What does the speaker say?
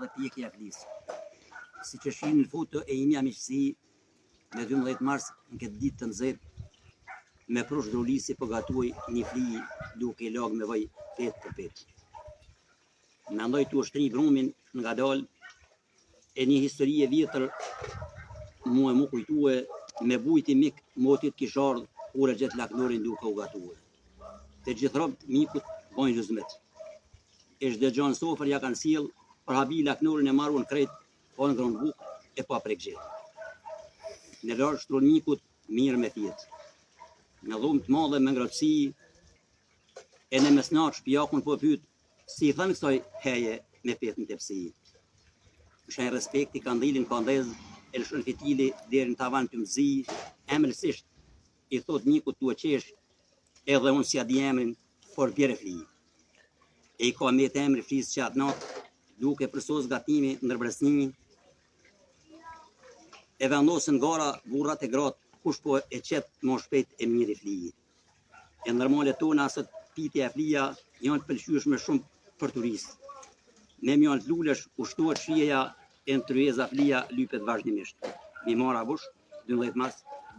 dhe pjekja e flisë. Si që shihni në foto e imja miqësi, me 12 mars në këtë ditë të nxehtë, me prush drolisi po gatuaj një fli duke lag me vaj pet për pet. Mendoj të ushtri brumin nga dal e një histori e vjetër mu kujtue me bujti mik motit kishardh kur e gjet laknorin duke u gatue. Të gjithë robt mikut bojnë gjuzmet. E çdo gjë në sofër ja kanë sjell, për habi laknorin e marrun krejt, po në gron buk e pa prek gjet. Në larg shtron mikut mirë me fjet. Në dhumë të madhe me ngrotësi, e në mesnat shpjakun po pyet, si i thënë kësaj heje me petën të psi. Shenjë respekti kandilin kandez, e lëshon fitili deri në tavan të mzi, emëlsisht i thot mikut tu e qesh, edhe unë si adi emrin, por bjere fli. E i ka me të emri flisë që atë natë, duke përsos gatimi ndërbresnimi, e vendosën gara burrat e gratë, kush po e qetë më shpejt e mirë i fliji. E nërmale tona sot pitja e flija janë të pëlqyeshme shumë për turistë. Ne mjanë të lulesh, ushtohet shieja e në tryeza flija lypet vazhdimisht. Mi mara bush, 12 mars